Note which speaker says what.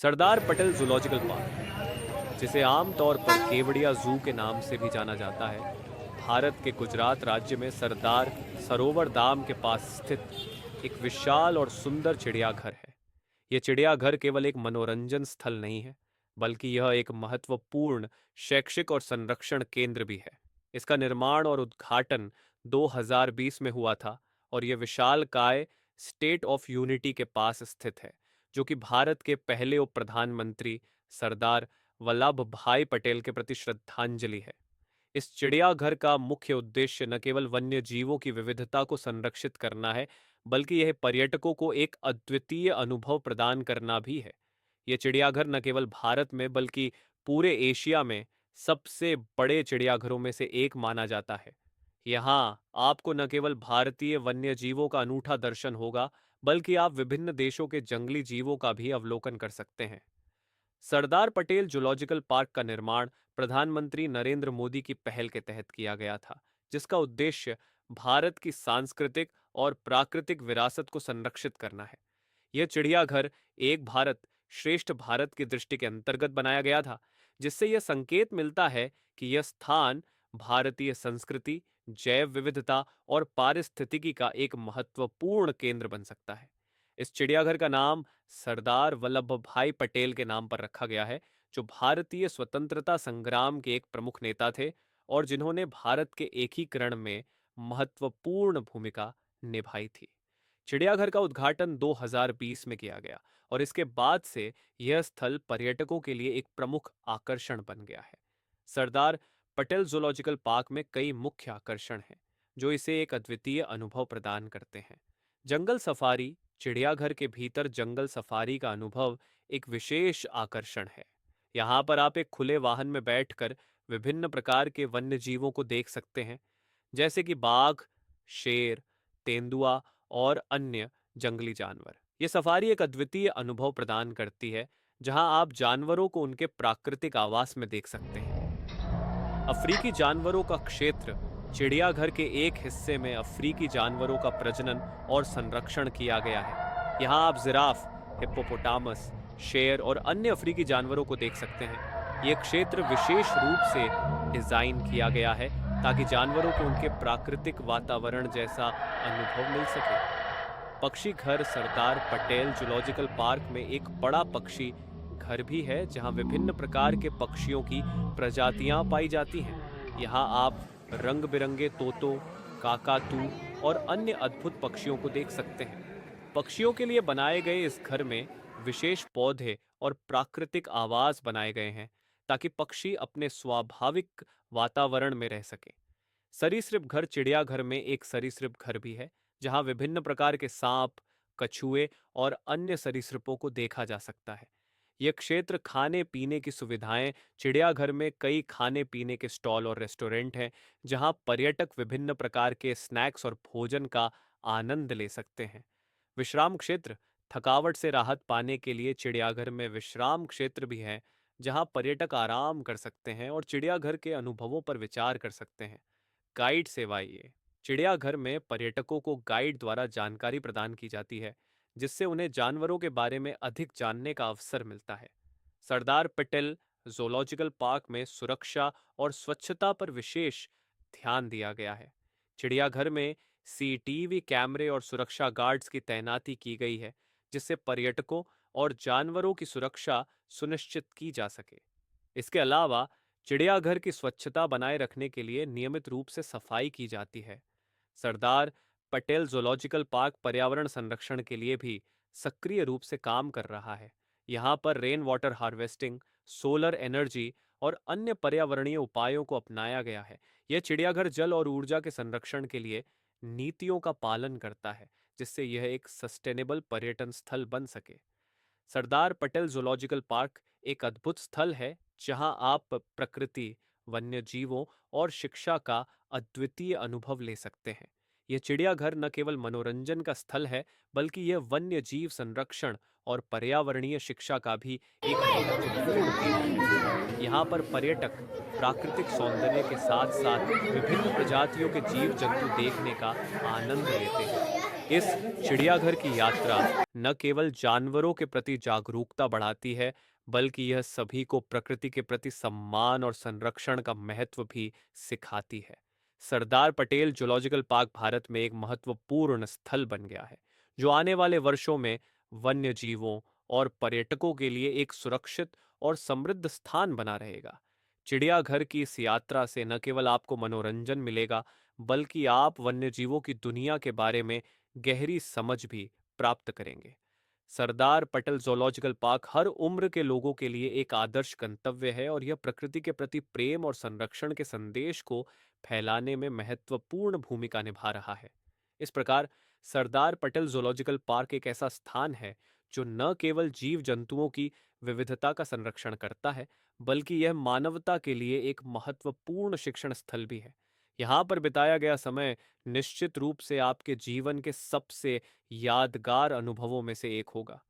Speaker 1: Sardar Patel zoological park, जिसे आमतौर पर केवड़िया जू के नाम से भी जाना जाता है, भारत के गुजरात राज्य में सरदार सरोवर धाम के पास स्थित एक विशाल और सुंदर चिड़ियाघर है। यह चिड़ियाघर केवल एक मनोरंजन स्थल नहीं है, बल्कि यह एक महत्वपूर्ण शैक्षिक और संरक्षण केंद्र भी है। इसका निर्माण और उद्घाटन 2020 में हुआ था और यह विशालकाय स्टेट ऑफ यूनिटी के पास स्थित है, जो कि भारत के पहले उप प्रधानमंत्री सरदार वल्लभ भाई पटेल के प्रति श्रद्धांजलि है। इस चिड़ियाघर का मुख्य उद्देश्य न केवल वन्य जीवों की विविधता को संरक्षित करना है, बल्कि यह पर्यटकों को एक अद्वितीय अनुभव प्रदान करना भी है। यह चिड़ियाघर न केवल भारत में बल्कि पूरे एशिया में सबसे बड़े चिड़ियाघरों में से एक माना जाता है। यहाँ आपको न केवल भारतीय वन्य जीवों का अनूठा दर्शन होगा, बल्कि आप विभिन्न देशों के जंगली जीवों का भी अवलोकन कर सकते हैं। सरदार पटेल जूलॉजिकल पार्क का निर्माण प्रधानमंत्री नरेंद्र मोदी की पहल के तहत किया गया था, जिसका उद्देश्य भारत की सांस्कृतिक और प्राकृतिक विरासत को संरक्षित करना है। यह चिड़ियाघर एक भारत श्रेष्ठ भारत की दृष्टि के अंतर्गत बनाया गया था, जिससे यह संकेत मिलता है कि यह स्थान भारतीय संस्कृति, जैव विविधता और पारिस्थितिकी का एक महत्वपूर्ण केंद्र बन सकता है। इस चिड़ियाघर का नाम सरदार वल्लभ भाई पटेल के नाम पर रखा गया है, जो भारतीय स्वतंत्रता संग्राम के एक प्रमुख नेता थे और जिन्होंने भारत के एकीकरण में महत्वपूर्ण भूमिका निभाई थी। चिड़ियाघर का उद्घाटन 2020 में किया गया और इसके बाद से यह स्थल पर्यटकों के लिए एक प्रमुख आकर्षण बन गया है। सरदार पटेल जूलॉजिकल पार्क में कई मुख्य आकर्षण हैं, जो इसे एक अद्वितीय अनुभव प्रदान करते हैं। जंगल सफारी, चिड़ियाघर के भीतर जंगल सफारी का अनुभव एक विशेष आकर्षण है। यहाँ पर आप एक खुले वाहन में बैठकर विभिन्न प्रकार के वन्य जीवों को देख सकते हैं, जैसे कि बाघ, शेर, तेंदुआ और अन्य जंगली जानवर। ये सफारी एक अद्वितीय अनुभव प्रदान करती है, जहां आप जानवरों को उनके प्राकृतिक आवास में देख सकते हैं। अफ्रीकी जानवरों का क्षेत्र, चिड़ियाघर के एक हिस्से में अफ्रीकी जानवरों का प्रजनन और संरक्षण किया गया है। यहाँ आप जिराफ, हिप्पोपोटामस, शेर और अन्य अफ्रीकी जानवरों को देख सकते हैं। ये क्षेत्र विशेष रूप से डिजाइन किया गया है ताकि जानवरों को उनके प्राकृतिक वातावरण जैसा अनुभव मिल सके। पक्षी घर, सरदार पटेल जूलॉजिकल पार्क में एक बड़ा पक्षी घर भी है, जहां विभिन्न प्रकार के पक्षियों की प्रजातियां पाई जाती हैं। यहाँ आप रंग बिरंगे तोतों, काकातू और अन्य अद्भुत पक्षियों को देख सकते हैं। पक्षियों के लिए बनाए गए इस घर में विशेष पौधे और प्राकृतिक आवास बनाए गए हैं, ताकि पक्षी अपने स्वाभाविक वातावरण में रह सके। सरीसृप घर, चिड़ियाघर में एक सरीसृप घर भी है, जहां विभिन्न प्रकार के सांप, कछुए और अन्य सरीसृपों को देखा जा सकता है। यह क्षेत्र खाने पीने की सुविधाएं, चिड़ियाघर में कई खाने पीने के स्टॉल और रेस्टोरेंट हैं, जहां पर्यटक विभिन्न प्रकार के स्नैक्स और भोजन का आनंद ले सकते हैं। विश्राम क्षेत्र, थकावट से राहत पाने के लिए चिड़ियाघर में विश्राम क्षेत्र भी है, जहां पर्यटक आराम कर सकते हैं और चिड़ियाघर के अनुभवों पर विचार कर सकते हैं। गाइड सेवाएं, ये चिड़ियाघर में पर्यटकों को गाइड द्वारा जानकारी प्रदान की जाती है, जिससे उन्हें जानवरों के बारे में अधिक जानने का अवसर मिलता है। सरदार पटेल जूलॉजिकल पार्क में सुरक्षा और स्वच्छता पर विशेष ध्यान दिया गया है। चिड़ियाघर में सीसीटीवी कैमरे और सुरक्षा गार्ड्स की तैनाती की गई है, जिससे पर्यटकों और जानवरों की सुरक्षा सुनिश्चित की जा सके। इसके अलावा चिड़ियाघर की स्वच्छता बनाए रखने के लिए नियमित रूप से सफाई की जाती है। सरदार पटेल जूलॉजिकल पार्क पर्यावरण संरक्षण के लिए भी सक्रिय रूप से काम कर रहा है। यहाँ पर rain water harvesting, solar energy और अन्य पर्यावरणीय उपायों को अपनाया गया है। यह चिड़ियाघर जल और ऊर्जा के संरक्षण के लिए नीतियों का पालन करता है, जिससे यह एक सस्टेनेबल पर्यटन स्थल बन सके। सरदार पटेल जूलॉजिकल पार्क एक अद्भुत स्थल है, जहां आप प्रकृति, वन्य जीवों और शिक्षा का अद्वितीय अनुभव ले सकते हैं। यह चिड़ियाघर न केवल मनोरंजन का स्थल है, बल्कि यह वन्य जीव संरक्षण और पर्यावरणीय शिक्षा का भी एक महत्वपूर्ण केंद्र है। यहाँ पर पर्यटक प्राकृतिक सौंदर्य के साथ साथ विभिन्न प्रजातियों के जीव जंतु देखने का आनंद लेते हैं। इस चिड़ियाघर की यात्रा न केवल जानवरों के प्रति जागरूकता बढ़ाती है, बल्कि यह सभी को प्रकृति के प्रति सम्मान और संरक्षण का महत्व भी सिखाती है। सरदार पटेल जूलॉजिकल पार्क भारत में एक महत्वपूर्ण स्थल बन गया है, जो आने वाले वर्षों में वन्य जीवों और पर्यटकों के लिए एक सुरक्षित और समृद्ध स्थान बना रहेगा। चिड़ियाघर की इस यात्रा से न केवल आपको मनोरंजन मिलेगा, बल्कि आप वन्यजीवों की दुनिया के बारे में गहरी समझ भी प्राप्त करेंगे। सरदार पटेल जूलॉजिकल पार्क हर उम्र के लोगों के लिए एक आदर्श गंतव्य है और यह प्रकृति के प्रति प्रेम और संरक्षण के संदेश को फैलाने में महत्वपूर्ण भूमिका निभा रहा है। इस प्रकार सरदार पटेल जूलॉजिकल पार्क एक ऐसा स्थान है जो न केवल जीव जंतुओं की विविधता का संरक्षण करता है, बल्कि यह मानवता के लिए एक महत्वपूर्ण शिक्षण स्थल भी है। यहाँ पर बिताया गया समय निश्चित रूप से आपके जीवन के सबसे यादगार अनुभवों में से एक होगा।